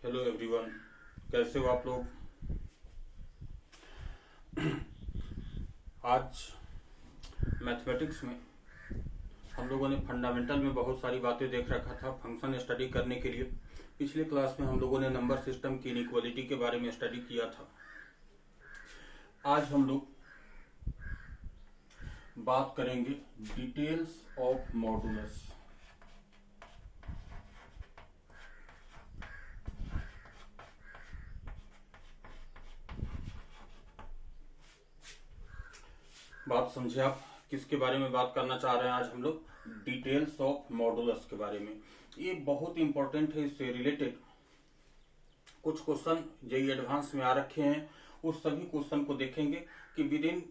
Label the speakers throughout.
Speaker 1: Hello everyone, कैसे हो आप लोग। आज मैथमेटिक्स में हम लोगों ने फंडामेंटल में बहुत सारी बातें देख रखा था फंक्शन स्टडी करने के लिए। पिछले क्लास में हम लोगों ने नंबर सिस्टम की इनइक्वालिटी के बारे में स्टडी किया था। आज हम लोग बात करेंगे डिटेल्स ऑफ मॉडुलस। बात समझे आप, किसके बारे में बात करना चाह रहे हैं। आज हम लोग डिटेल्स ऑफ मॉडुलस के बारे में। ये बहुत इंपॉर्टेंट है। इससे रिलेटेड कुछ क्वेश्चन जेईई एडवांस में आ रखे हैं। उस सभी क्वेश्चन को देखेंगे कि विद इन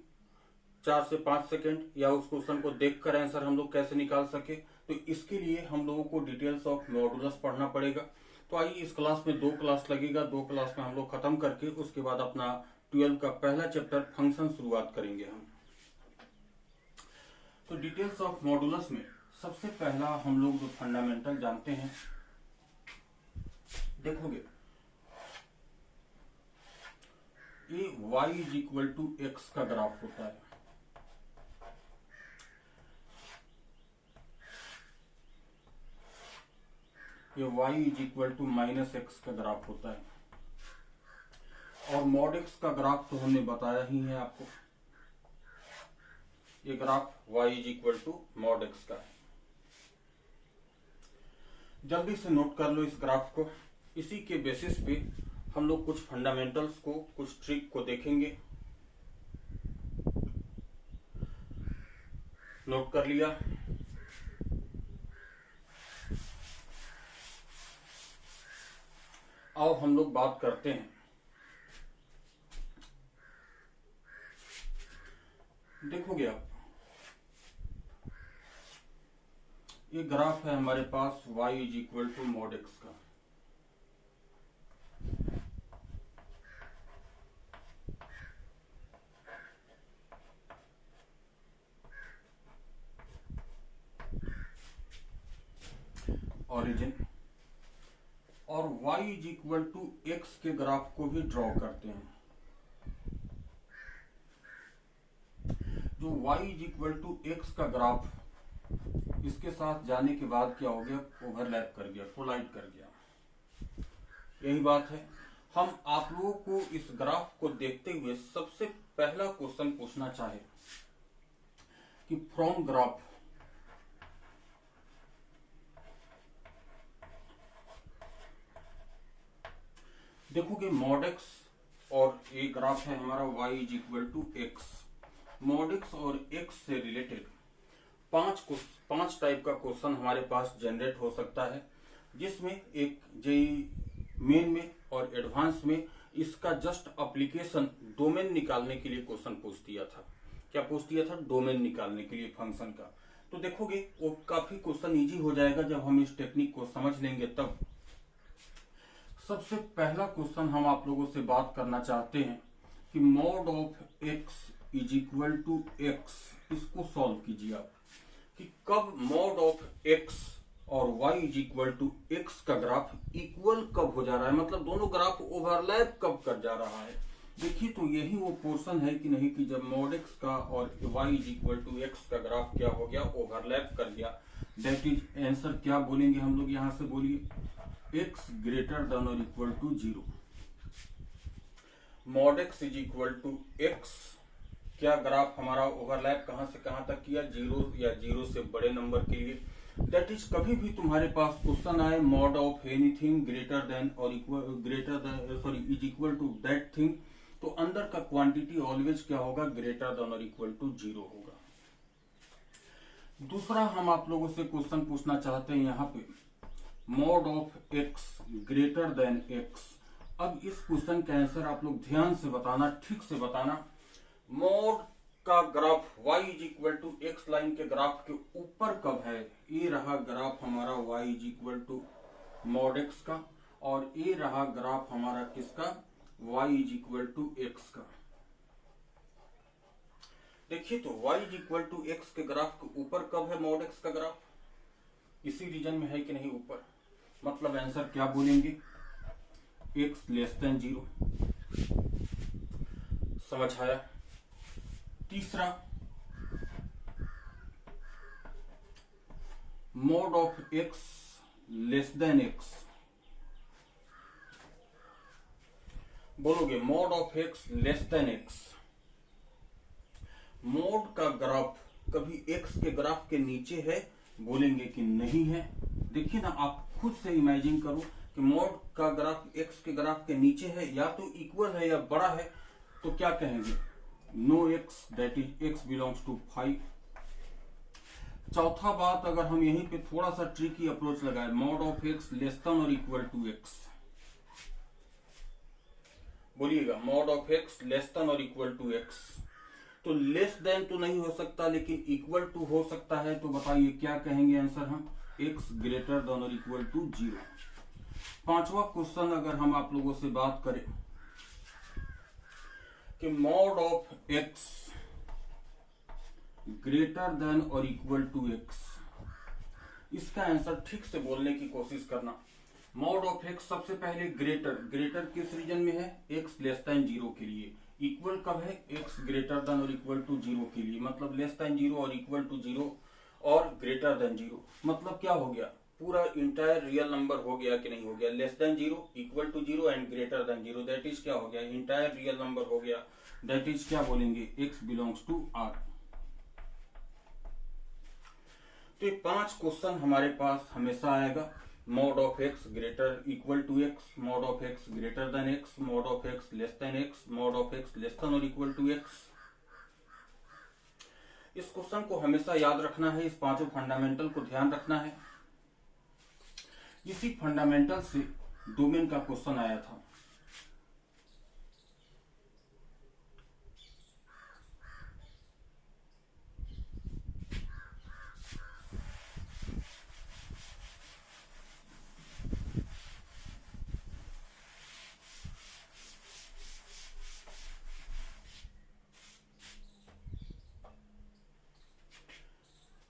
Speaker 1: 4 से 5 सेकेंड या उस क्वेश्चन को देखकर आंसर हम लोग कैसे निकाल सके। तो इसके लिए हम लोगों को डिटेल्स ऑफ मॉडुलस पढ़ना पड़ेगा। तो आइए, इस क्लास में 2 क्लास लगेगा। 2 क्लास में हम लोग खत्म करके उसके बाद अपना 12 का पहला चैप्टर फंक्शन शुरुआत करेंगे हम। तो डिटेल्स ऑफ मॉडुलस में सबसे पहला हम लोग जो फंडामेंटल जानते हैं, देखोगे ये y is equal to x का ग्राफ होता है। ये y is equal to minus x का ग्राफ होता है। और मॉड एक्स का ग्राफ तो हमने बताया ही है आपको। ये graph y is equal to mod x का है। जल्दी से नोट कर लो इस ग्राफ को। इसी के बेसिस पे हम लोग कुछ फंडामेंटल्स को, कुछ ट्रिक को देखेंगे। नोट कर लिया। आओ हम लोग बात करते हैं। देखोगे आप, ये ग्राफ है हमारे पास y is equal to mod x का। ओरिजिन और y is equal to x के ग्राफ को भी ड्रॉ करते हैं। जो y is equal to x का ग्राफ इसके साथ जाने के बाद क्या हो गया, ओवरलैप कर गया, कोलाइड कर गया। यही बात है। हम आप लोगों को इस ग्राफ को देखते हुए सबसे पहला क्वेश्चन पूछना चाहे कि फ्रॉम ग्राफ देखोगे मॉड एक्स और ये ग्राफ है हमारा y is equal to x. Mod x और एक्स से रिलेटेड 5 टाइप का क्वेश्चन हमारे पास जनरेट हो सकता है, जिसमें एक जेईई मेन में और एडवांस में इसका जस्ट एप्लीकेशन डोमेन निकालने के लिए क्वेश्चन पूछ दिया था। क्या पूछ दिया था? डोमेन निकालने के लिए फंक्शन का। तो देखोगे वो काफी क्वेश्चन इजी हो जाएगा जब हम इस टेक्निक को समझ लेंगे तब। सबसे पहला क्वेश्चन हम आप लोगों से बात करना चाहते हैं कि mod of x is equal to x. इसको सॉल्व कीजिए आप कि कब मॉड ऑफ एक्स और y is equal to x का ग्राफ इक्वल कब हो जा रहा है, मतलब दोनों ग्राफ ओवरलैप कब कर जा रहा है। देखिए, तो यही वो पोर्शन है कि नहीं कि जब मॉड एक्स का और y is equal to x का ग्राफ क्या हो गया, ओवरलैप कर गया। दैट इज आंसर क्या बोलेंगे हम लोग यहां से, बोलिए x ग्रेटर देन और equal to 0। Mod x is equal to x, क्या ग्राफ हमारा ओवरलैप कहां से कहां तक किया, 0 या 0 से बड़े नंबर के लिए। दैट इज कभी भी तुम्हारे पास क्वेश्चन आए mod of anything greater than और is equal to that thing, तो अंदर का क्वांटिटी ऑलवेज क्या होगा, ग्रेटर देन और इक्वल टू 0 होगा। दूसरा हम आप लोगों से क्वेश्चन पूछना चाहते हैं यहाँ पे, mod of x greater than x. अब इस क्वेश्चन का आंसर आप लोग ध्यान से बताना, ठीक से बताना। मॉड का graph y is equal to x line के ग्राफ के ऊपर कब है। ये रहा ग्राफ हमारा y is equal to mod x का, और ये रहा ग्राफ हमारा किसका, y is equal to x का। देखिए, तो y is equal to x के ग्राफ के ऊपर कब है मॉड एक्स का ग्राफ, इसी रीजन में है कि नहीं ऊपर। मतलब आंसर क्या बोलेंगे, एक्स लेस देन 0। समझ आया। तीसरा, mod of x less than x. बोलोगे mod of x less than x. Mod का ग्राफ कभी एक्स के ग्राफ के नीचे है, बोलेंगे कि नहीं है। देखिए ना, आप खुद से इमेजिन करो कि मोड का ग्राफ एक्स के ग्राफ के नीचे है, या तो इक्वल है या बड़ा है, तो क्या कहेंगे? No x, that is x belongs to 5। चौथा बात, अगर हम यहीं पे थोड़ा सा ट्रिकी अप्रोच लगाए, mod of x less than और इक्वल टू एक्स। बोलिएगा mod of x less than और इक्वल टू एक्स। तो लेस देन तो नहीं हो सकता, लेकिन इक्वल टू हो सकता है। तो बताइए क्या कहेंगे आंसर हम? एक्स ग्रेटर देन और इक्वल टू 0। पांचवा क्वेश्चन, अगर हम आप लोगों से बात करें कि mode of x greater than और इक्वल टू एक्स, इसका आंसर ठीक से बोलने की कोशिश करना। मोड ऑफ एक्स सबसे पहले ग्रेटर, ग्रेटर किस रीजन में है? एक्स लेस देन 0 के लिए। इक्वल कब है? एक्स ग्रेटर देन और इक्वल टू 0 के लिए। मतलब लेस देन 0 और इक्वल टू 0 और ग्रेटर देन 0। मतलब क्या हो गया? पूरा इंटायर रियल नंबर हो गया कि नहीं हो गया? Less than 0, equal to 0 and greater than 0, that is क्या हो गया? इंटायर रियल नंबर हो गया। दैट इज क्या बोलेंगे? X belongs to R. तो ये 5 क्वेश्चन हमारे पास हमेशा आएगा। Mod of x greater equal to x, mod of x greater than x, mod of x less than x, mod of x less than और equal to x. इस question को हमेशा याद रखना है, इस 5 फंडामेंटल को ध्यान रखना है। इसी फंडामेंटल से डोमेन का क्वेश्चन आया था।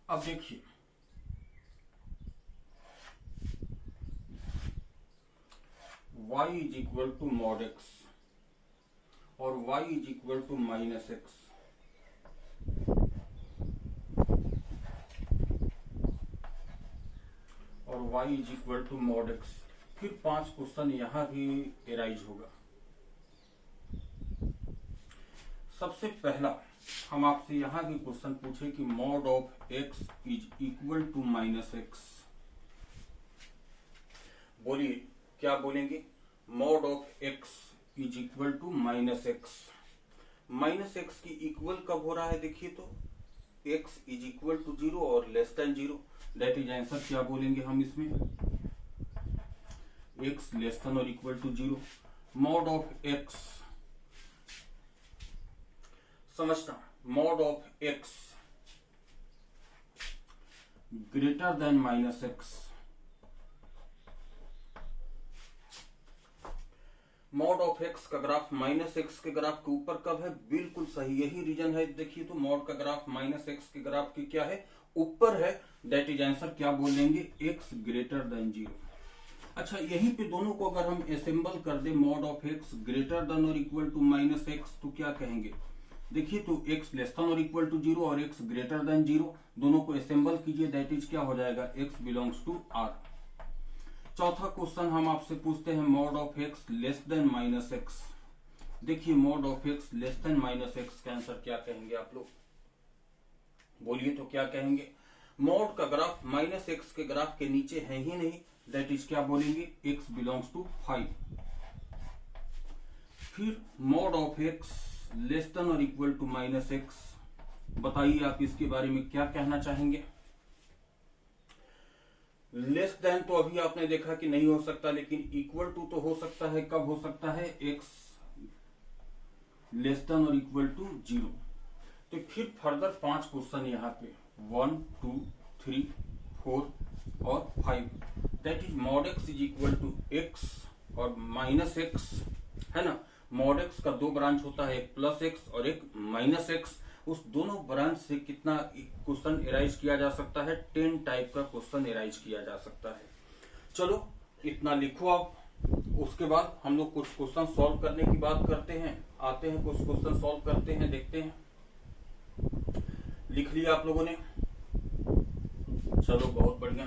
Speaker 1: अब देखिए, y is equal to mod x और y is equal to minus x. और y is equal to mod x. फिर 5 क्वेश्चन यहां भी एराइज होगा। सबसे पहला हम आपसे यहां भी क्वेश्चन पूछे कि mod of x is equal to minus x. बोलिए क्या बोलेंगे? Mod of x is equal to minus x. Minus x की इक्वल कब हो रहा है? देखिए तो एक्स इज इक्वल टू 0 और less than 0, that is answer. क्या बोलेंगे हम इसमें? एक्स लेस देन और equal to 0। Mod of x, समझना, mod of x greater than minus x. Mod of x का ग्राफ माइनस एक्स के ग्राफ के ऊपर कब है? बिल्कुल सही, यही रीजन है। देखिए तो मॉड का ग्राफ माइनस एक्स के ग्राफ की क्या है? ऊपर है, दैट इज आंसर। क्या बोलेंगे? X greater than 0। अच्छा, यहीं पे दोनों को अगर हम असेंबल कर दे, mod of x greater than और इक्वल टू माइनस एक्स, तो क्या कहेंगे? देखिए तो x लेस देन और इक्वल टू 0 और x ग्रेटर देन 0, दोनों को असेंबल कीजिए, दैट इज क्या हो जाएगा? x belongs to r। चौथा क्वेश्चन हम आपसे पूछते हैं mod of x less than minus x. देखिए mod of x less than minus x का आंसर क्या कहेंगे आप लोग? बोलिए तो क्या कहेंगे? मॉड का ग्राफ माइनस एक्स के ग्राफ के नीचे है ही नहीं, दैट इज क्या बोलेंगे? x belongs to 5। फिर mod of x less than और इक्वल टू माइनस एक्स। बताइए आप इसके बारे में क्या कहना चाहेंगे? लेस देन तो अभी आपने देखा कि नहीं हो सकता, लेकिन इक्वल टू तो हो सकता है। कब हो सकता है? एक्स लेस देन और इक्वल टू 0। तो फिर फर्दर 5 क्वेश्चन यहाँ पे 1, 2, 3, 4 और 5, that is mod x is equal to x और माइनस एक्स, है ना। मॉड एक्स का 2 ब्रांच होता है, एक प्लस एक्स और एक माइनस एक्स। उस दोनों ब्रांच से कितना क्वेश्चन एराइज किया जा सकता है? 10 टाइप का क्वेश्चन एराइज किया जा सकता है। चलो इतना लिखो आप। उसके बाद हम लोग कुछ क्वेश्चन सॉल्व करने की बात करते हैं, आते हैं कुछ क्वेश्चन सॉल्व करते हैं, देखते हैं। लिख लिया आप लोगों ने? चलो बहुत बढ़िया।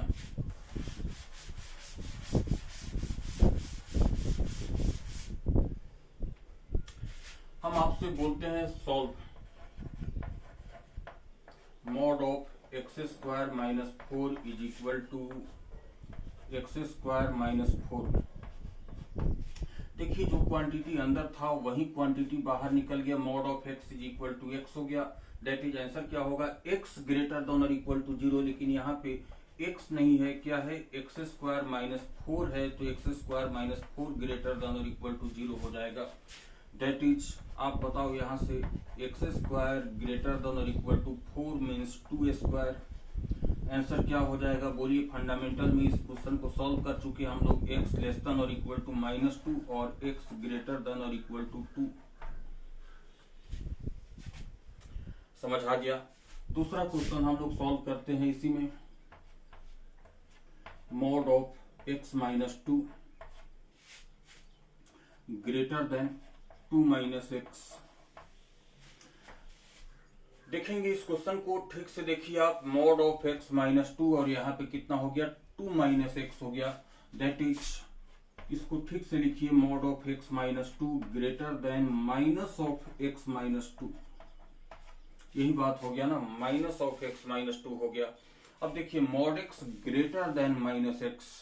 Speaker 1: हम आपसे बोलते हैं solve mod of x square minus 4 is equal to x square minus 4। देखिए जो क्वांटिटी अंदर था वही क्वांटिटी बाहर निकल गया, mod of x is equal to x हो गया। दैट इज आंसर क्या होगा, एक्स ग्रेटर देन और इक्वल टू 0। लेकिन यहाँ पे एक्स नहीं है, क्या है, एक्स स्क्वायर माइनस 4 है, तो x square minus 4 greater than और इक्वल टू 0 हो जाएगा। दैट इज, आप बताओ यहाँ से एक्स स्क्वायर ग्रेटर देन और equal to 4 means 2 square. Answer क्या हो जाएगा बोलिए? फंडामेंटल में इस क्वेश्चन को सॉल्व कर चुके हम लोग, एक्स लेस देन और इक्वल टू -2 और एक्स ग्रेटर देन और इक्वल टू 2। समझ आ गया? दूसरा क्वेश्चन हम लोग सॉल्व करते हैं इसी में, mod of x minus 2 greater than 2 minus x. देखेंगे इस क्वेश्चन को ठीक से, देखिए आप, मॉड ऑफ एक्स माइनस 2 और यहाँ पे कितना हो गया, 2 माइनस एक्स हो गया। दैट इज, इसको ठीक से लिखिए, mod of x minus 2 greater than minus of x minus 2। यही बात हो गया ना, माइनस ऑफ एक्स माइनस 2 हो गया। अब देखिए mod x greater than minus x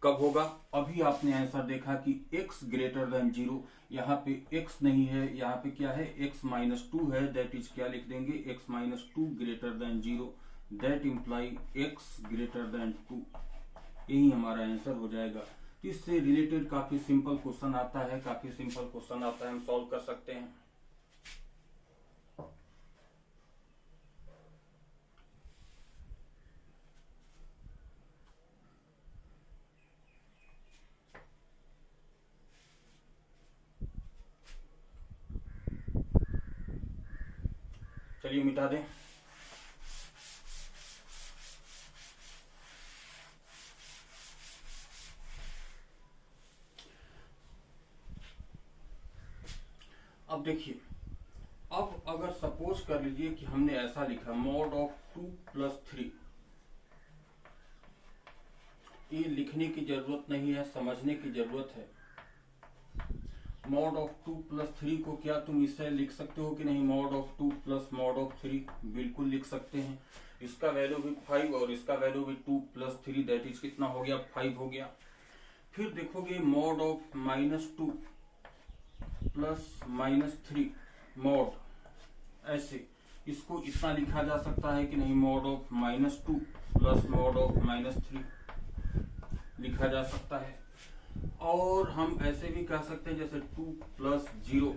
Speaker 1: कब होगा? अभी आपने आंसर देखा कि x ग्रेटर देन 0, यहाँ पे x नहीं है, यहाँ पे क्या है, x माइनस 2 है। दैट इज क्या लिख देंगे, x minus 2 greater than 0, that imply x greater then 2। यही हमारा आंसर हो जाएगा। इससे रिलेटेड काफी सिंपल क्वेश्चन आता है, काफी सिंपल क्वेश्चन आता है, हम सॉल्व कर सकते हैं। चलिए मिटा दें। अब देखिए, अब अगर सपोज कर लीजिए कि हमने ऐसा लिखा, मॉड ऑफ 2 प्लस 3। ये लिखने की जरूरत नहीं है, समझने की जरूरत है। मॉड ऑफ 2 प्लस 3 को क्या तुम इससे लिख सकते हो कि नहीं, mod of 2 plus mod of 3? बिल्कुल लिख सकते हैं। इसका वैल्यू भी 5 और इसका वैल्यू भी 2 प्लस 3, दैट इज कितना हो गया, 5 हो गया। फिर देखोगे मॉड ऑफ -2 प्लस -3 मॉड, ऐसे इसको इतना लिखा जा सकता है कि नहीं, mod of -2 plus mod of -3 लिखा जा सकता है। और हम ऐसे भी कह सकते हैं जैसे 2 plus 0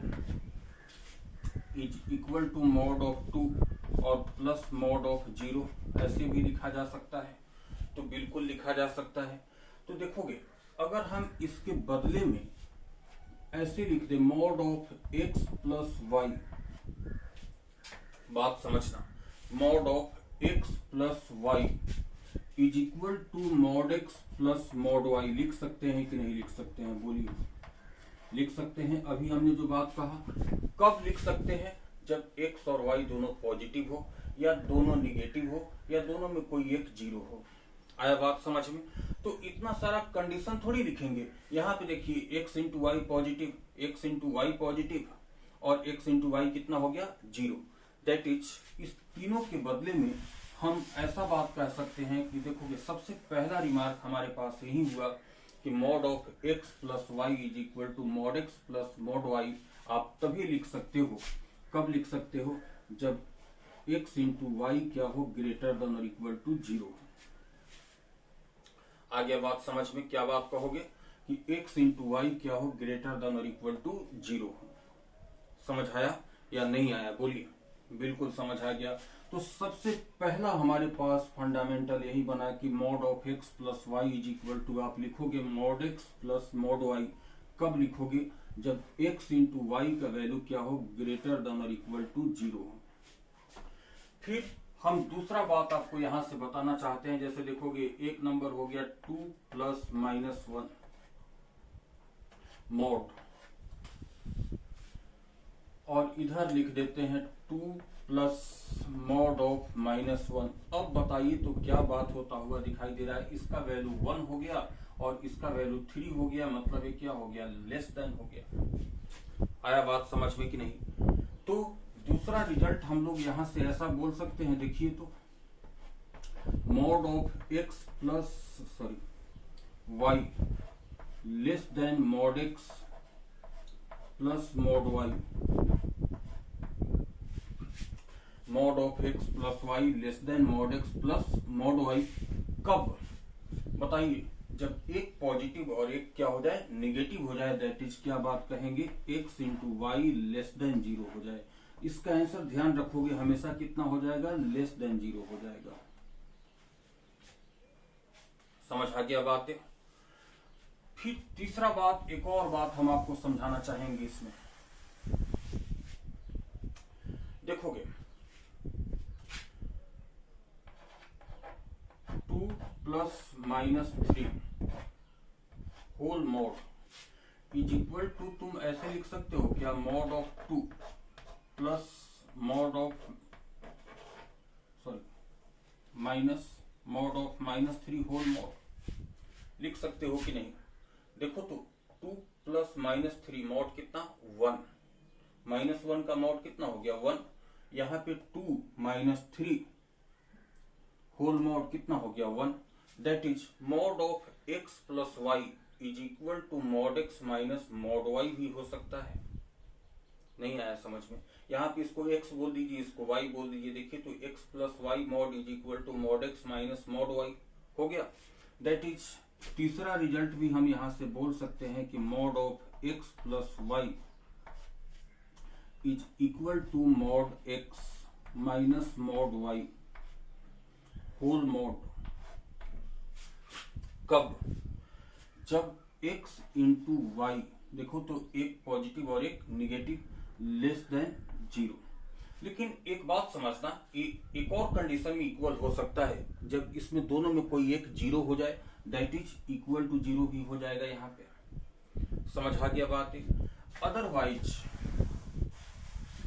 Speaker 1: is equal to mod of 2 और प्लस मॉड ऑफ 0, ऐसे भी लिखा जा सकता है। तो बिल्कुल लिखा जा सकता है। तो देखोगे अगर हम इसके बदले में ऐसे लिख दे, mod of x plus y, बात समझना, mod of x plus y is equal to mod x plus mod y, लिख सकते हैं कि नहीं लिख सकते हैं बोलिए? लिख सकते हैं। अभी हमने जो बात कहा, कब लिख सकते हैं? जब x और y दोनों पॉजिटिव हो, या दोनों निगेटिव हो, या दोनों में कोई एक 0 हो। आया बात समझ में? तो इतना सारा कंडीशन थोड़ी लिखेंगे। यहाँ पे देखिए x into y positive, x into y positive और x इंटू वाई कितना हो गया, 0। दैट इज, इस तीनों के बदले में हम ऐसा बात कह सकते हैं कि देखोगे सबसे पहला रिमार्क हमारे पास यही हुआ कि mod of x plus y is equal to mod x plus mod y. आप तभी लिख सकते हो, कब लिख सकते हो, जब एक्स इंटू वाई क्या हो, ग्रेटर देन और इक्वल टू 0। आ गया बात समझ में? क्या बात कहोगे कि एक्स इंटू वाई क्या हो, ग्रेटर देन और इक्वल टू 0। समझ आया या नहीं आया बोलिए? बिल्कुल समझ आ गया। तो सबसे पहला हमारे पास फंडामेंटल यही बना कि mod of x plus y is equal to, आप लिखोगे mod x plus mod y, कब लिखोगे, जब एक्स इंटू वाई का वैल्यू क्या हो, ग्रेटर देन और इक्वल टू 0 हो। फिर हम दूसरा बात आपको यहां से बताना चाहते हैं। जैसे देखोगे एक नंबर हो गया 2 प्लस माइनस 1 मॉड, और इधर लिख देते हैं 2 प्लस मॉड ऑफ माइनस 1। अब बताइए तो क्या बात होता हुआ दिखाई दे रहा है। इसका वैल्यू 1 हो गया और इसका वैल्यू 3 हो गया, मतलब ये क्या हो गया, लेस देन हो गया। आया बात समझ में कि नहीं? तो दूसरा रिजल्ट हम लोग यहां से ऐसा बोल सकते हैं, देखिए तो mod of x plus y less than mod x plus mod y, mod of x plus y less than mod x plus mod y. कब बताइए? जब एक पॉजिटिव और एक क्या हो जाए, निगेटिव हो जाए। दैट इज क्या बात कहेंगे, x into y less than 0 हो जाए। इसका आंसर ध्यान रखोगे हमेशा कितना हो जाएगा, लेस देन 0 हो जाएगा। समझ आ गया बात है? फिर तीसरा बात, एक और बात हम आपको समझाना चाहेंगे इसमें। देखोगे 2 plus minus 3 whole mod is equal to, तुम ऐसे लिख सकते हो क्या, mod of 2 plus mod of minus 3 whole mod, लिख सकते हो कि नहीं? देखो तो 2 प्लस माइनस 3 मॉड कितना, 1, माइनस 1 का मॉड कितना हो गया, 1। यहाँ पे 2 माइनस 3 होल मॉड कितना हो गया, 1। That is mod of x plus y is equal to mod x minus mod y भी हो सकता है। नहीं आया समझ में? यहाँ पे इसको x बोल दीजिए, इसको y बोल दीजिए। देखिए तो x plus y mod is equal to mod x minus mod y हो गया। दैट इज तीसरा रिजल्ट भी हम यहां से बोल सकते हैं कि mod of x plus y is equal to mod x minus mod y whole mod. कब? जब x इंटू वाई, देखो तो एक पॉजिटिव और एक निगेटिव, लेस देन 0। लेकिन एक बात समझना, एक और कंडीशन में इक्वल हो सकता है, जब इसमें दोनों में कोई एक 0 हो जाए, दैट इज इक्वल टू 0 भी हो जाएगा यहाँ पे। समझ आ गया बात है? अदरवाइज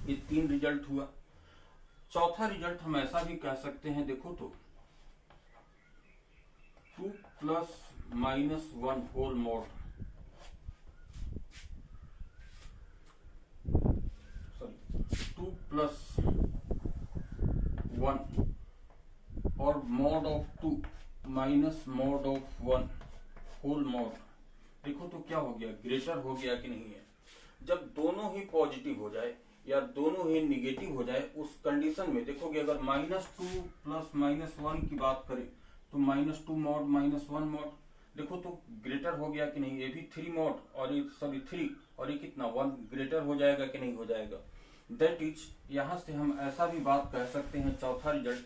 Speaker 1: ये 3 रिजल्ट हुआ। चौथा रिजल्ट हम ऐसा भी कह सकते हैं, देखो तो 2 plus minus 1 whole mod, 2 plus 1 और mod of 2 minus mod of 1 whole mod. देखो तो क्या हो गया, ग्रेटर हो गया कि नहीं है? जब दोनों ही पॉजिटिव हो जाए या दोनों ही निगेटिव हो जाए, उस कंडीशन में देखोगे अगर -2 प्लस -1 की बात करें तो -2 मॉड -1 मॉड, देखो तो ग्रेटर हो गया कि नहीं? ये भी 3 मॉड और ये 3 और ये कितना 1, ग्रेटर हो जाएगा कि नहीं हो जाएगा? दैट इज यहां से हम ऐसा भी बात कह सकते हैं, चौथा रिजल्ट,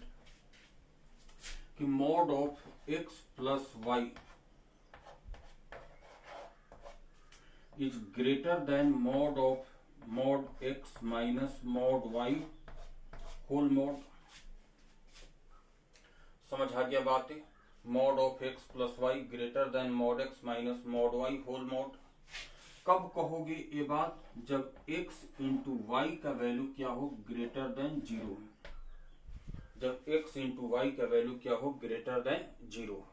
Speaker 1: कि mod of x plus y is greater than mod of mod x minus mod y whole mod. समझ आ गया बात है? Mod of x plus y greater than mod x minus mod y whole mod. कब कहोगे ये बात? जब x इंटू वाई का वैल्यू क्या हो, ग्रेटर देन 0। जब x इंटू वाई का वैल्यू क्या हो, ग्रेटर देन 0।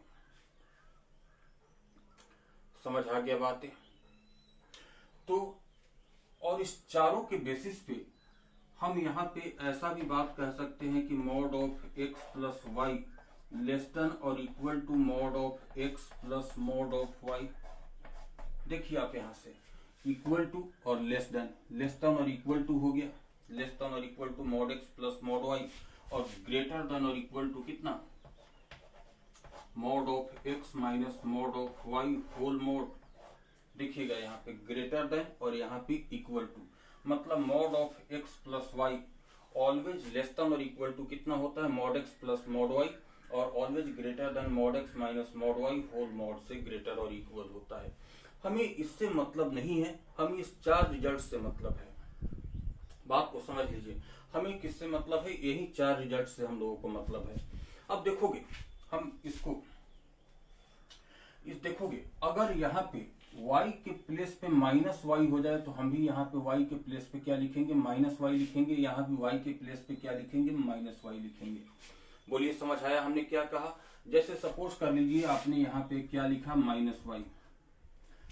Speaker 1: समझ आ गया बात है? तो और इस चारों के बेसिस पे हम यहाँ पे ऐसा भी बात कह सकते हैं कि mod of x plus y less than और equal to mod of x plus mod of y. देखिए आप यहां से इक्वल टू और लेस देन और इक्वल टू हो गया, लेस देन और equal to mod x plus mod y, और ग्रेटर देन और इक्वल टू कितना, mod of x minus mod of y whole mod. देखिएगा यहाँ पे ग्रेटर देन और यहाँ पे इक्वल टू, मतलब mod of x plus y always less than और इक्वल टू कितना होता है, mod x plus mod y, और always greater than mod x minus mod y whole mod से ग्रेटर और इक्वल होता है। हमें इससे मतलब नहीं है, हमें इस 4 रिजल्ट से मतलब है। बात को समझ लीजिए, हमें किससे मतलब है, यही 4 रिजल्ट से हम लोगों को मतलब है। अब देखोगे हम इसको देखोगे, अगर यहाँ पे y के प्लेस पे माइनस वाई हो जाए तो हम भी यहाँ पे y के प्लेस पे क्या लिखेंगे, माइनस वाई लिखेंगे। यहाँ भी y के प्लेस पे क्या लिखेंगे, माइनस वाई लिखेंगे। बोलिए समझ आया हमने क्या कहा। जैसे सपोज कर लीजिए आपने यहाँ पे क्या लिखा, माइनस वाई,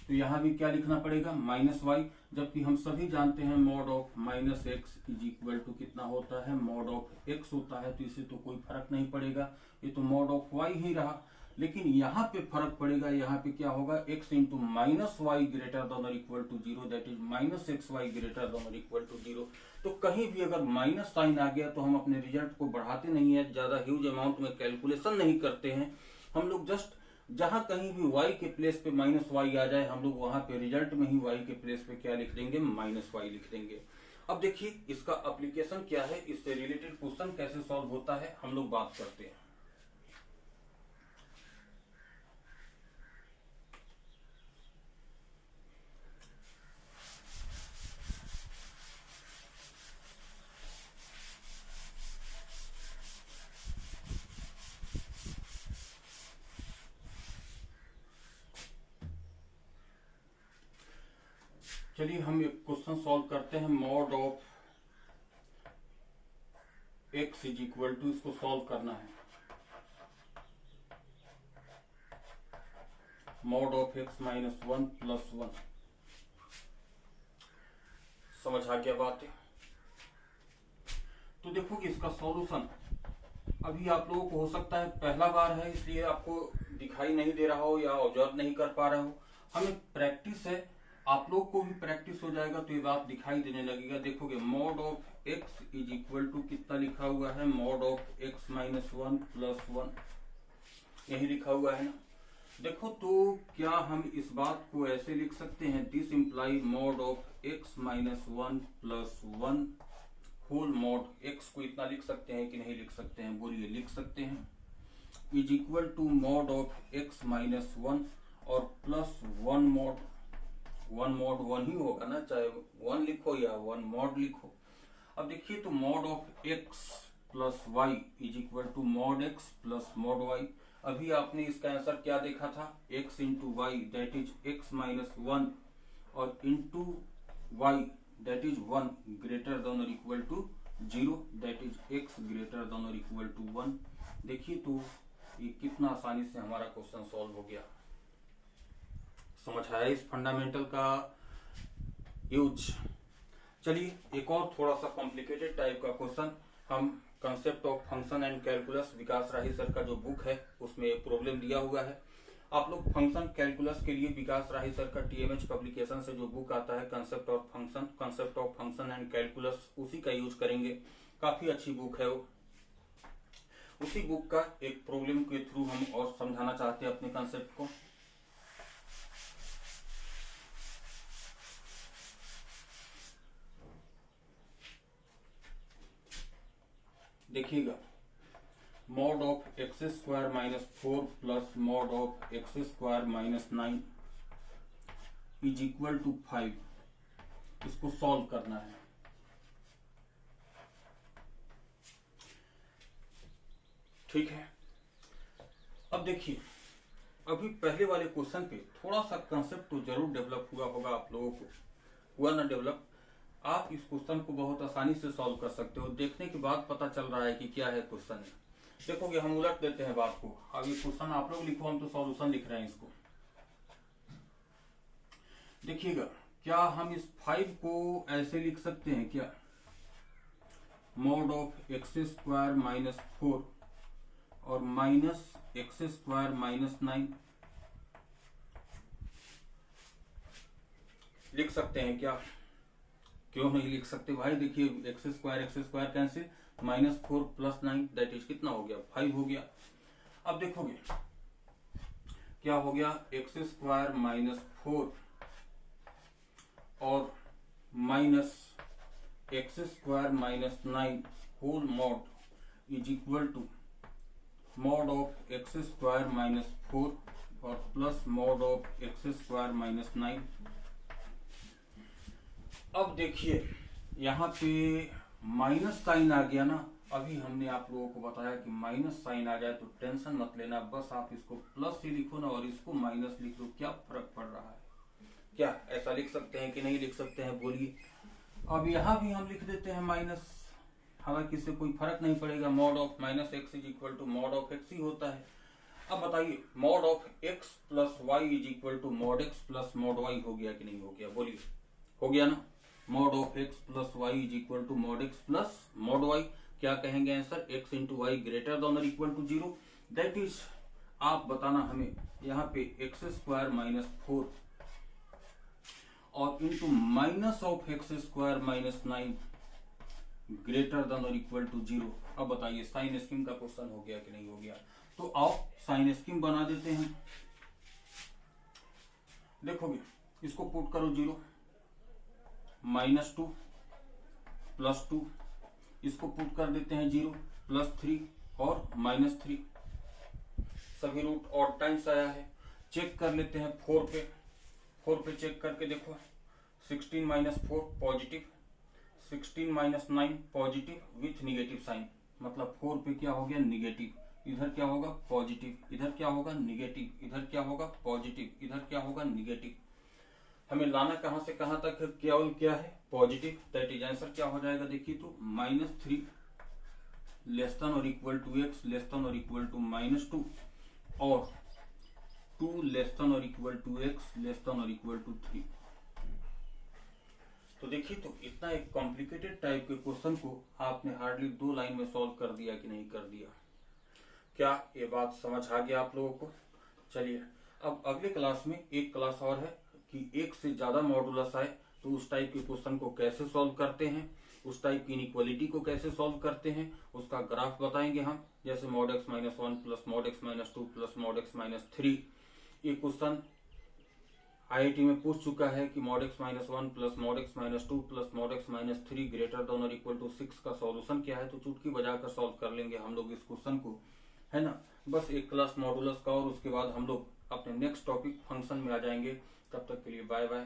Speaker 1: तो यहाँ भी क्या लिखना पड़ेगा, माइनस वाई। जबकि हम सभी जानते हैं mod of minus x is equal to कितना होता है, मॉड ऑफ एक्स होता है, तो इसे तो कोई फर्क नहीं पड़ेगा, ये तो मॉड ऑफ वाई ही रहा। लेकिन यहाँ पे फर्क पड़ेगा, यहाँ पे क्या होगा, x into minus y greater than और equal to 0, that is minus x y greater than और इक्वल टू 0। तो कहीं भी अगर माइनस साइन आ गया तो हम अपने रिजल्ट को बढ़ाते नहीं है, ज्यादा ह्यूज अमाउंट में कैलकुलेशन नहीं करते हैं। हम लोग जस्ट जहां कहीं भी y के प्लेस पे माइनस वाई आ जाए, हम लोग वहां पे रिजल्ट में ही y के प्लेस पे क्या लिख देंगे, माइनस वाई लिख देंगे। अब देखिए इसका एप्लीकेशन क्या है, इससे रिलेटेड क्वेश्चन कैसे सॉल्व होता है हम लोग बात करते हैं। चलिए हम एक क्वेश्चन सॉल्व करते हैं। Mod of x is equal to, इसको सॉल्व करना है, mod of x minus 1 plus 1। समझ आ गया बात है। तो देखो कि इसका सॉल्यूशन अभी आप लोगों को हो सकता है पहला बार है, इसलिए आपको दिखाई नहीं दे रहा हो या ऑब्जर्व नहीं कर पा रहे हो। हमें प्रैक्टिस है, आप लोग को भी प्रैक्टिस हो जाएगा तो ये बात दिखाई देने लगेगा। देखोगे mod of x is equal to कितना लिखा हुआ है, mod of x minus 1 plus 1, यही लिखा हुआ है ना। देखो तो क्या हम इस बात को ऐसे लिख सकते हैं, this imply mod of x minus 1 plus 1 whole mod, x को इतना लिख सकते हैं कि नहीं लिख सकते हैं, बोलिए लिख सकते हैं, is equal to mod of x minus 1 और प्लस 1 मॉड, 1 ही होगा ना, चाहे 1 लिखो या 1 मॉड लिखो। अब देखिए तो mod of x plus y is equal to mod x plus mod y. अभी आपने इसका आंसर क्या देखा था, x into y that is x minus 1 और into y that is 1 greater than और equal to 0, that is x greater than और equal to 1। देखिए तो ये कितना आसानी से हमारा क्वेश्चन सॉल्व हो गया। समझ आया इस फंडामेंटल का यूज। चलिए एक और थोड़ा सा कॉम्प्लिकेटेड टाइप का क्वेश्चन, हम concept of function and calculus, Vikas Rahi sir का जो बुक है उसमें एक प्रॉब्लम दिया हुआ है। आप लोग फंक्शन कैलकुलस के लिए विकास राही सर का टीएमएच पब्लिकेशन से जो बुक आता है concept of function and calculus, उसी का यूज करेंगे। काफी अच्छी बुक है वो। उसी बुक का एक प्रॉब्लम के थ्रू हम और समझाना चाहते हैं अपने कंसेप्ट को। देखिएगा, mod of x square minus 4 plus mod of x square minus 9 is equal to 5, इसको सॉल्व करना है। ठीक है, अब देखिए अभी पहले वाले क्वेश्चन पे थोड़ा सा कंसेप्ट तो जरूर डेवलप हुआ होगा आप लोगों को, हुआ ना डेवलप। आप इस क्वेश्चन को बहुत आसानी से सॉल्व कर सकते हो, देखने के बाद पता चल रहा है कि क्या है क्वेश्चन। देखोगे हम उलट देते हैं बात को, अब ये क्वेश्चन आप लोग लिखो, हम तो सॉल्यूशन लिख रहे हैं इसको। देखिएगा क्या हम इस 5 को ऐसे लिख सकते हैं क्या, mod of x square minus 4 और माइनस एक्स स्क्वायर माइनस 9 लिख सकते हैं क्या, क्यों नहीं लिख सकते भाई। देखिए x square cancel, minus 4 plus 9 that is कितना हो गया, 5 हो गया। अब देखोगे क्या हो गया, एक्स स्क्वायर माइनस 4 और minus x square minus 9 whole mod is equal to mod of x square minus 4 और plus mod of x square minus 9। अब देखिए यहाँ पे माइनस साइन आ गया ना, अभी हमने आप लोगों को बताया कि माइनस साइन आ जाए तो टेंशन मत लेना, बस आप इसको प्लस ही लिखो ना और इसको माइनस लिख दो, क्या फर्क पड़ रहा है? क्या ऐसा लिख सकते हैं कि नहीं लिख सकते हैं, बोलिए। अब यहाँ भी हम लिख देते हैं माइनस, हालांकि इससे कोई फर्क नहीं पड़ेगा, mod of minus x is equal to mod of x ही होता है। अब बताइए mod of x plus y is equal to mod x plus mod y हो गया कि नहीं हो गया, बोलिए। हो गया ना, mod of x plus y is equal to mod x plus mod y. क्या कहेंगे answer? X into y greater than और इक्वल टू 0। दैट इज, आप बताना हमें यहाँ पे एक्स स्क्वायर माइनस 4 और into minus of x square minus 9 greater than और इक्वल टू 0। अब बताइए साइन स्कीम का क्वेश्चन हो गया कि नहीं हो गया? तो आओ साइन स्कीम बना देते हैं। देखोगे इसको पुट करो 0, -2 +2, इसको पुट कर देते हैं 0 +3 और -3, सभी रूट ऑड टाइम्स आया है। चेक कर लेते हैं 4 पे चेक करके देखो, 16 - 4 positive, 16 - 9 positive with negative sign, मतलब 4 पे क्या हो गया? निगेटिव, इधर क्या होगा? पॉजिटिव, इधर क्या होगा? निगेटिव, इधर क्या होगा? पॉजिटिव, इधर क्या होगा? निगेटिव। हमें लाना कहां से कहां तक है? केवल क्या है? पॉजिटिव। दैट इज आंसर क्या हो जाएगा? देखिए तो -3 लेस देन और equal to x less than और इक्वल टू -2 और 2 लेस देन और equal to x less than और इक्वल टू 3। तो देखिए तो इतना एक कॉम्प्लिकेटेड टाइप के क्वेश्चन को आपने हार्डली 2 लाइन में सॉल्व कर दिया कि नहीं कर दिया? क्या ये बात समझ आ गया आप लोगों को? चलिए अब अगले क्लास में एक क्लास और है कि एक से ज्यादा मॉडुलस आए तो उस टाइप के क्वेश्चन को कैसे सॉल्व करते हैं, उस टाइप की इनइक्वालिटी को कैसे सॉल्व करते हैं, उसका ग्राफ बताएंगे हम। जैसे mod x - 1 plus mod x - 2 plus mod x - 3, ये क्वेश्चन IIT में पूछ चुका है कि mod x - 1 plus mod x - 2 plus mod x - 3 greater than और इक्वल टू 6 का सॉल्यूशन क्या है, तो चुटकी बजाकर सॉल्व कर लेंगे हम लोग इस क्वेश्चन को, है ना। बस एक क्लास मॉडुलस का और उसके बाद हम लोग अपने नेक्स्ट टॉपिक फंक्शन में आ जाएंगे। तब तक के लिए बाय बाय।